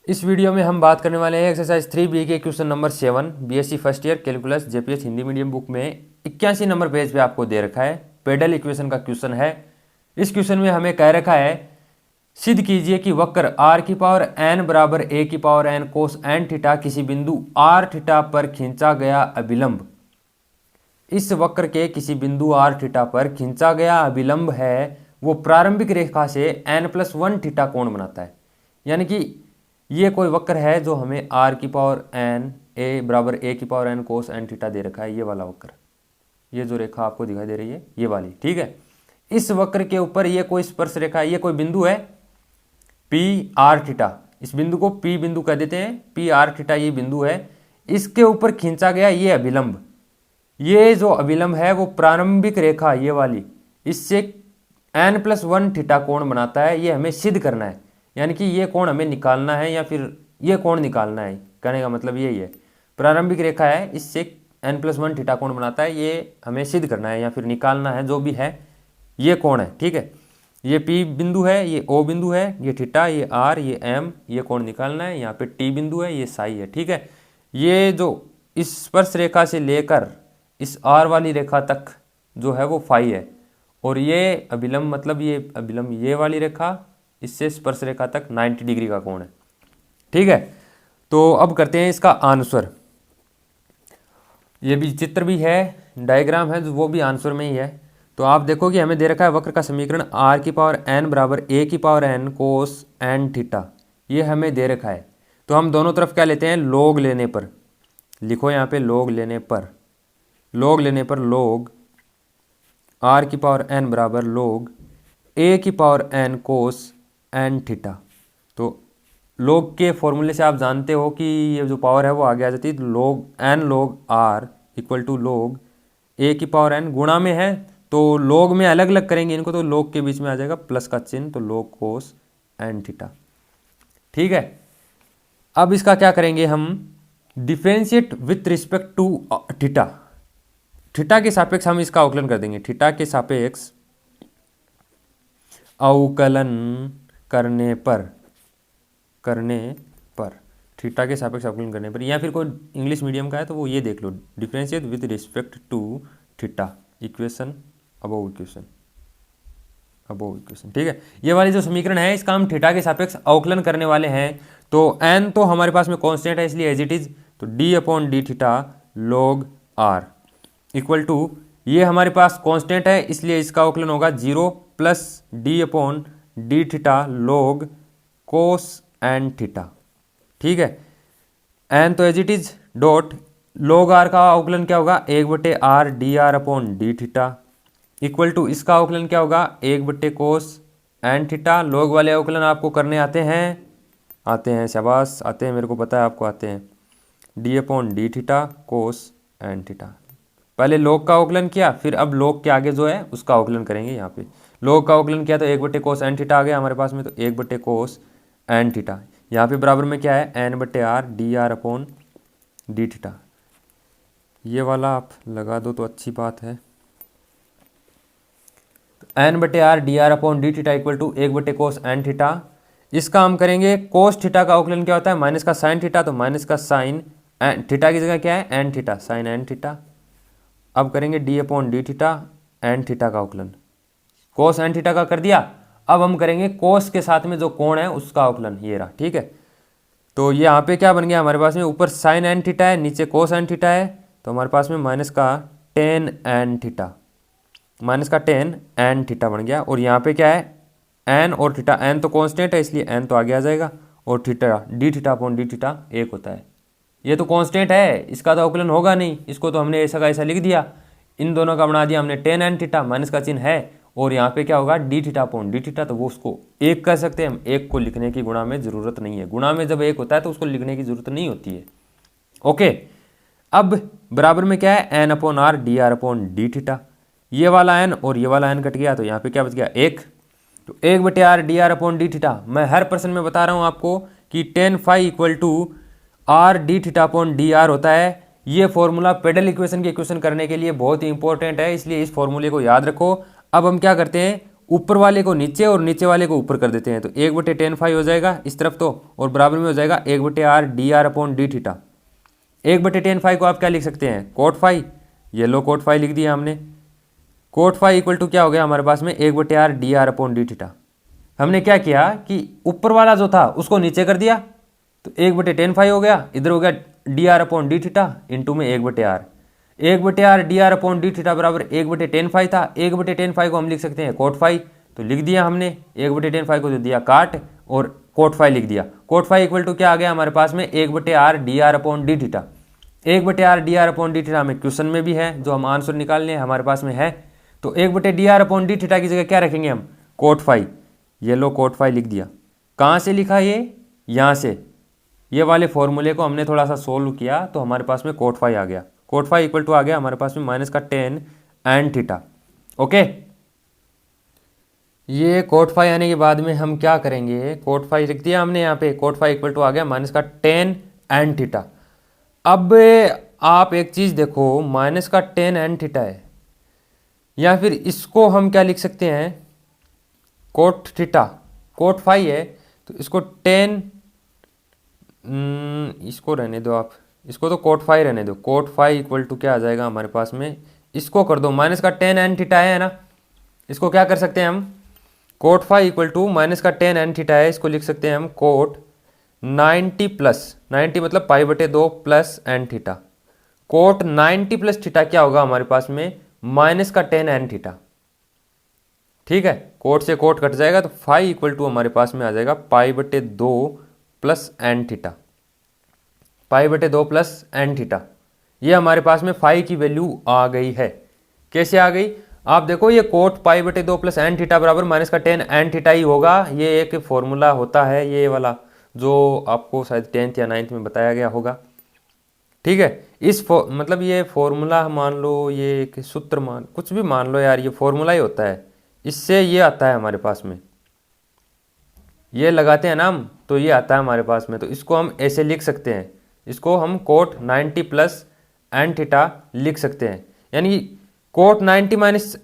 इस वीडियो में हम बात करने वाले हैं एक्सरसाइज 3B के question number 7 BSc first year calculus JPS Hindi medium book में 81 नंबर पेज पे आपको दे रखा है। पेडल इक्वेशन का क्वेश्चन है। इस क्वेश्चन में हमें कह रखा है सिद्ध कीजिए कि वक्र r की पावर n बराबर a की पावर n कोस n थीटा किसी बिंदु r थीटा पर खींचा गया अभिलंब इस वक्र के किसी बिंदु r थीटा पर खींचा गया अभिलंब है वो प्रारंभिक रेखा से n+1 थीटा कोण बनाता है। यानी कि ये कोई वक्र है जो हमें r की पावर n a बराबर a की पावर n कोस n थीटा दे रखा है। ये वाला वक्र, ये जो रेखा आपको दिखाई दे रही है ये वाली, ठीक है। इस वक्र के ऊपर ये कोई स्पर्श रेखा है, ये कोई बिंदु है पी आर थीटा। इस बिंदु को पी बिंदु कह देते हैं, पी आर थीटा ये बिंदु है। इसके ऊपर खींचा गया ये अभिलंब, ये जो अभिलंब है वो प्रारंभिक रेखा ये वाली इससे n+1 थीटा कोण बनाता है। ये हमें सिद्ध करना है, यानी कि ये कोण हमें निकालना है या फिर ये कोण निकालना है। कहने का मतलब यही है, प्रारंभिक रेखा है इससे n+1 थीटा कोण बनाता है, ये हमें सिद्ध करना है या फिर निकालना है, जो भी है ये कोण है, ठीक है। ये P बिंदु है, ये O बिंदु है, ये थीटा, ये R, ये M, ये कोण निकालना है। यहाँ पे T बिंदु है, ये साई है, ठीक है। ये जो इस स्पर्श रेखा से लेकर इस R वाली रेखा तक जो है वो फाई है, और ये अभिलंब मतलब ये अभिलंब ये वाली रेखा इससे स्पर्श रेखा तक 90 डिग्री का कोण है, ठीक है। तो अब करते हैं इसका आंसर। ये भी चित्र भी है, डायग्राम है, वो भी आंसर में ही है। तो आप देखो कि हमें दे रखा है वक्र का समीकरण r की पावर n बराबर a की पावर n कोस n थीटा, ये हमें दे रखा है। तो हम दोनों तरफ क्या लेते हैं, log लेने पर, लिखो यहाँ पे log लेने पर, log r की पावर n बराबर log a की पावर n कोस n थीटा। तो log के फॉर्मूले से आप जानते हो कि ये जो पावर है वो आगे आ जाती है। log n log r equal to log a की पावर n, गुणा में है तो log में अलग अलग करेंगे इनको, तो log के बीच में आ जाएगा प्लस का चिन्ह, तो log कोस n थीटा, ठीक है। अब इसका क्या करेंगे हम, differentiate with respect to theta, theta के सापेक्ष हम इसका अवकलन कर देंगे। थीटा के सापेक्ष अवकलन करने पर थीटा के सापेक्ष अवकलन करने पर, या फिर कोई इंग्लिश मीडियम का है तो वो ये देख लो, differentiate with respect to theta equation above equation, ठीक है। ये वाली जो समीकरण है इसका हम थीटा के सापेक्ष अवकलन करने वाले हैं। तो n तो हमारे पास में कांस्टेंट है इसलिए एज इट इज, तो d/d theta log r equal to, ये हमारे पास कांस्टेंट है इसलिए इसका अवकलन होगा 0 plus d/d theta log cos n theta, ठीक है। n तो as it is dot log r का अवकलन क्या होगा, 1/r dr/d theta equal to, इसका अवकलन क्या होगा 1/कोस n थीटा। log वाले अवकलन आपको करने आते हैं, शाबाश, आते हैं, मेरे को पता है आपको आते हैं। d/d theta cos n theta, पहले log का अवकलन किया, फिर अब log के आगे जो है उसका अवकलन करेंगे। यहाँ पे log का अवकलन किया तो 1/कोस n थीटा आ गया हमारे पास में, तो 1/कोस n थीटा। यहाँ पे बराबर में क्या है, n/r dr/d थीटा। ये वाला आप लगा दो तो अच्छी बात है। n/r dr/d theta equal to 1/कोस n थीटा। इसका हम करेंगे कोस थीटा का अवकलन क्या होता है, माइनस का साइन थीटा, तो माइनस का साइन थीटा की जगह क्या है n theta, sine n theta. अब करेंगे d/d थीटा n थीटा का अवकलन, कोस n थीटा का कर दिया। अब हम करेंगे कोस के साथ में जो कोण है उसका अवकलन, ये रहा, ठीक है। तो ये यहाँ पे क्या बन गया हमारे पास में, ऊपर साइन n थीटा है, नीचे कोस n थीटा है, तो हमारे पास में माइनस का टेन n थीटा बन गया। और यहाँ पे क्या है, n और थीटा, n तो कांस्टेंट है इसलिए n तो आगे आ जाएगा, और थीटा d/d थीटा 1 होता है। ये तो कांस्टेंट है, इसका तो अवकलन होगा नहीं, इसको तो हमने ऐसा का ऐसा लिख दिया, इन दोनों का बना दिया हमने टेन n थीटा, माइनस का चिन्ह है, और यहाँ पे क्या होगा d/d थीटा, तो वो उसको 1 कह सकते हैं हम। 1 को लिखने की गुणा में जरूरत नहीं है, गुणा में जब 1 होता है तो उसको लिखने की जरूरत नहीं होती है, ओके। अब बराबर में क्या है, n/r dr/d थीटा, ये वाला n और ये वाला n कट गया, तो यहाँ पे क्या बच गया 1, तो 1/r dr/d थीटा। मैं हर प्रश्न में बता रहा हूँ आपको कि tan phi equal to r d थीटा/dr होता है। ये फॉर्मूला पेडल इक्वेशन के क्वेश्चन करने के लिए बहुत ही इंपॉर्टेंट है, इसलिए इस फॉर्मूले को याद रखो। अब हम क्या करते हैं, ऊपर वाले को नीचे और नीचे वाले को ऊपर कर देते हैं, तो 1/tan φ हो जाएगा इस तरफ तो, और बराबर में हो जाएगा 1/r dr/d थीटा। 1/tan φ को आप क्या लिख सकते हैं, cot φ, ये लो cot φ लिख दिया हमने। cot φ इक्वल टू क्या हो गया हमारे पास में 1/r dr/d थीटा। हमने क्या किया कि ऊपर वाला जो था उसको नीचे कर दिया, तो 1/tan φ हो गया, इधर हो गया dr/d थीटा इंटू में 1/r। 1/r dr/d थीटा बराबर 1/tan φ था, 1/tan φ को हम लिख सकते हैं cot φ, तो लिख दिया हमने 1/tan φ को दे दिया काट और cot φ लिख दिया। cot φ इक्वल टू क्या आ गया हमारे पास में 1/r dr/d theta. 1/r dr/d theta हमें क्वेश्चन में भी है, जो हम आंसर निकालने हमारे पास में है, तो 1/dr/d थीटा की जगह क्या रखेंगे हम, cot φ। ये लो cot φ लिख दिया। कहाँ से लिखा ये, यहाँ से, ये वाले फॉर्मूले को हमने थोड़ा सा सोल्व किया तो हमारे पास में cot φ आ गया। cot φ इक्वल टू आ गया हमारे पास में -tan and थीटा। ओके, ये cot φ आने के बाद में हम क्या करेंगे, cot φ लिख दिया हमने यहाँ पे, cot φ इक्वल टू आ गया -tan and थीटा। अब आप एक चीज़ देखो, -tan and थीटा है, या फिर इसको हम क्या लिख सकते हैं, cot थीटा, cot φ है, तो इसको tan, इसको रहने दो आप, इसको तो cot φ रहने दो। cot φ इक्वल टू क्या आ जाएगा हमारे पास में, इसको कर दो -tan and थीटा है ना, इसको क्या कर सकते हैं हम, cot φ equal to -tan and theta है, इसको लिख सकते हैं हम cot 90 प्लस 90 मतलब π/2 plus n theta. cot 90 plus theta क्या होगा हमारे पास में, -tan and थीटा। ठीक है, कोट से कोट कट जाएगा, तो φ इक्वल टू हमारे पास में आ जाएगा π/2 plus n theta. π/2 plus n theta, ये हमारे पास में φ की वैल्यू आ गई है। कैसे आ गई, आप देखो, ये कोट π/2 प्लस एन थीटा बराबर -tan and थीटा ही होगा। ये एक फॉर्मूला होता है ये वाला, जो आपको शायद 10th या 9th में बताया गया होगा। ठीक है, मतलब ये फॉर्मूला मान लो, ये एक सूत्र मान, कुछ भी मान लो यार, ये फॉर्मूला ही होता है, इससे ये आता है हमारे पास में, ये लगाते हैं ना हम, तो ये आता है हमारे पास में। तो इसको हम ऐसे लिख सकते हैं, इसको हम cot 90 प्लस एन थीटा लिख सकते हैं, यानी cot 90 माइनस,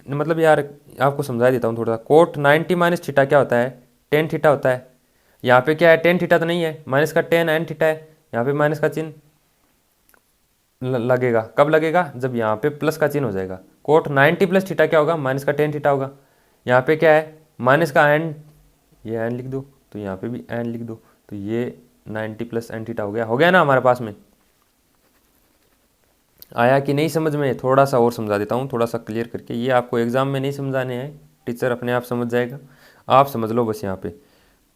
मतलब यार आपको समझा देता हूँ थोड़ा सा। cot 90 माइनस थीटा क्या होता है, tan थीटा होता है। यहाँ पे क्या है, tan थीटा तो नहीं है, -tan and थीटा है, यहाँ पे माइनस का चिन्ह लगेगा। कब लगेगा, जब यहाँ पे प्लस का चिन्ह हो जाएगा। cot 90 प्लस थीटा क्या होगा, -tan थीटा होगा। यहाँ पे क्या है, माइनस का एन, ये एन लिख दो, तो यहाँ पे भी एन लिख दो, तो ये 90 प्लस एन थीटा हो गया ना हमारे पास में। आया कि नहीं समझ में, थोड़ा सा और समझा देता हूँ, थोड़ा सा क्लियर करके। ये आपको एग्जाम में नहीं समझाने हैं, टीचर अपने आप समझ जाएगा, आप समझ लो बस। यहाँ पे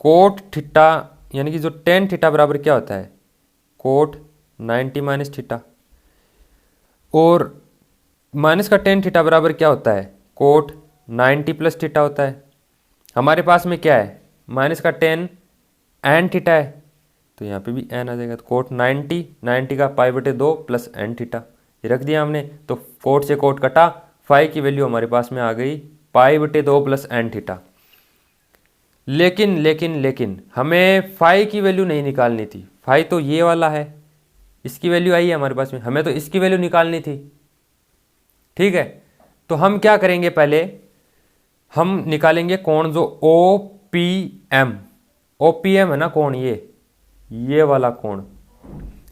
cot थीटा यानी कि जो tan थीटा बराबर क्या होता है, cot 90 माइनस थीटा, और -tan थीटा बराबर क्या होता है, cot 90 प्लस थीटा होता है। हमारे पास में क्या है, -tan and थीटा है, तो यहाँ पे भी n आ जाएगा, तो cot 90 का π/2 प्लस एन थीटा, ये रख दिया हमने। तो cot से cot कटा, फाई की वैल्यू हमारे पास में आ गई π/2 प्लस एन थीटा। लेकिन हमें फाई की वैल्यू नहीं निकालनी थी। फाई तो ये वाला है, इसकी वैल्यू आई है हमारे पास में, हमें तो इसकी वैल्यू निकालनी थी। ठीक है, तो हम क्या करेंगे, पहले हम निकालेंगे कोण जो OPM है ना कोण, ये वाला कोण,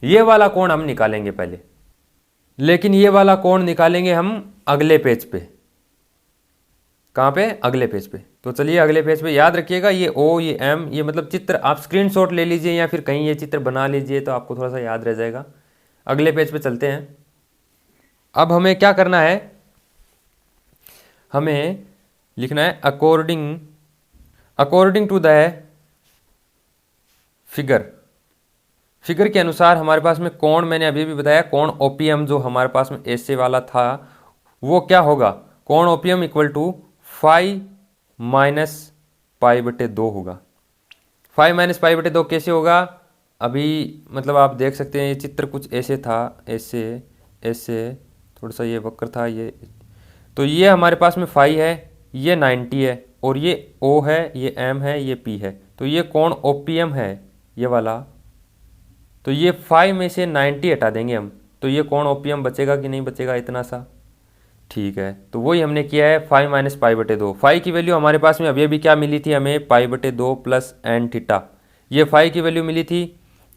ये वाला कोण हम निकालेंगे पहले। लेकिन ये वाला कोण निकालेंगे हम अगले पेज पे। कहाँ पे, अगले पेज पे। तो चलिए अगले पेज पे, याद रखिएगा ये O ये M, ये मतलब चित्र आप स्क्रीनशॉट ले लीजिए या फिर कहीं ये चित्र बना लीजिए, तो आपको थोड़ा सा याद रह जाएगा। अगले पेज पे चलते हैं। अब हमें क्या करना है, हमें लिखना है अकॉर्डिंग टू द फिगर के अनुसार हमारे पास में कोण, मैंने अभी भी बताया, कोण OPM जो हमारे पास में ऐसे वाला था, वो क्या होगा, कोण OPM इक्वल टू φ माइनस π/2 होगा। φ माइनस π/2 कैसे होगा, अभी मतलब आप देख सकते हैं, ये चित्र कुछ ऐसे था, ऐसे थोड़ा सा ये वक्र था ये। तो ये हमारे पास में φ है, ये 90 है, और ये O है, ये M है, ये P है। तो ये कोण OPM है ये वाला, तो ये φ में से 90 हटा देंगे हम, तो ये कोण OPM बचेगा कि नहीं बचेगा, इतना सा। ठीक है, तो वही हमने किया है 5 माइनस पाई बटे 2। फाई की वैल्यू हमारे पास में अभी अभी क्या मिली थी हमें, पाई बटे 2 प्लस एन थीटा। ये फाई की वैल्यू मिली थी,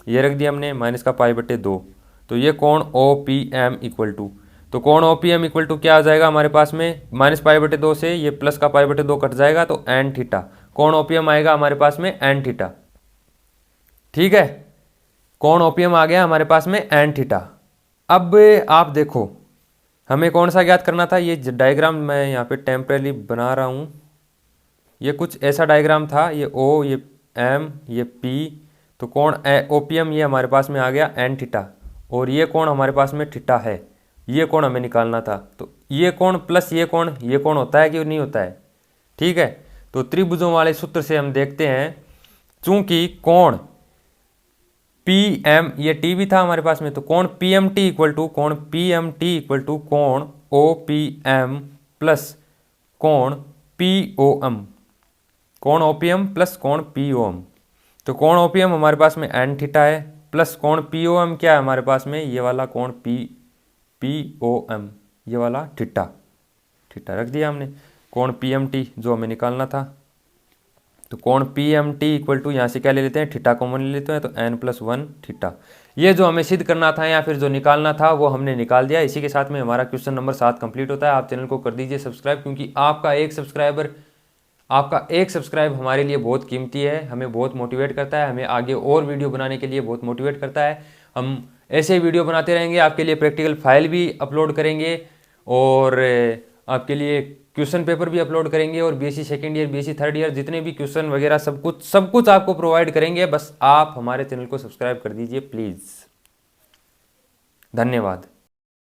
ये रख दिया हमने माइनस का पाई बटे 2। तो ये कोण O P M equal to, तो कोण O P M equal to क्या आ जाएगा हमारे पास में, माइनस पाई बटे 2 से ये प्लस का पाई बटे 2 कट जाएगा तो एन थीटा। कोण ओ पी एम आएगा हमारे पास में एन थीटा। ठीक है, कोण ओ पी एम आ गया हमारे पास में एन थीटा। अब आप देखो हमें कौन सा ज्ञात करना था, ये डायग्राम मैं यहाँ पे टेम्परेली बना रहा हूँ। ये कुछ ऐसा डायग्राम था, ये ओ, ये एम, ये पी, तो कोण ओ पी एम ये हमारे पास में आ गया एन थीटा, और ये कोण हमारे पास में थीटा है। ये कोण हमें निकालना था, तो ये कोण प्लस ये कोण होता है कि नहीं होता है। ठीक है, तो त्रिभुजों वाले सूत्र से हम देखते हैं, चूंकि कोण पी एम, ये टी भी था हमारे पास में, तो कोण P M T equal to कोण P M T equal to कोण ओ पी एम प्लस कोण पी ओ एम, कोण ओ पी एम प्लस कोण पी ओ एम। तो कोण ओ पी एम हमारे पास में एन थीटा है, प्लस कोण पी ओ एम क्या है हमारे पास में, ये वाला कोण पी ओ एम, ये वाला थीटा। थीटा रख दिया हमने। कोण पी एम टी जो हमें निकालना था, तो कोण P M T equal to यहाँ से क्या ले लेते हैं, थीटा कॉमन ले लेते हैं, तो एन प्लस 1 थीटा। ये जो हमें सिद्ध करना था या फिर जो निकालना था वो हमने निकाल दिया। इसी के साथ में हमारा क्वेश्चन नंबर 7 कंप्लीट होता है। आप चैनल को कर दीजिए सब्सक्राइब, क्योंकि आपका एक सब्सक्राइब हमारे लिए बहुत कीमती है, हमें बहुत मोटिवेट करता है, हमें आगे और वीडियो बनाने के लिए बहुत मोटिवेट करता है। हम ऐसे वीडियो बनाते रहेंगे, आपके लिए प्रैक्टिकल फाइल भी अपलोड करेंगे और आपके लिए क्वेश्चन पेपर भी अपलोड करेंगे, और BSc second year, BSc third year जितने भी क्वेश्चन वगैरह सब कुछ आपको प्रोवाइड करेंगे। बस आप हमारे चैनल को सब्सक्राइब कर दीजिए प्लीज़। धन्यवाद।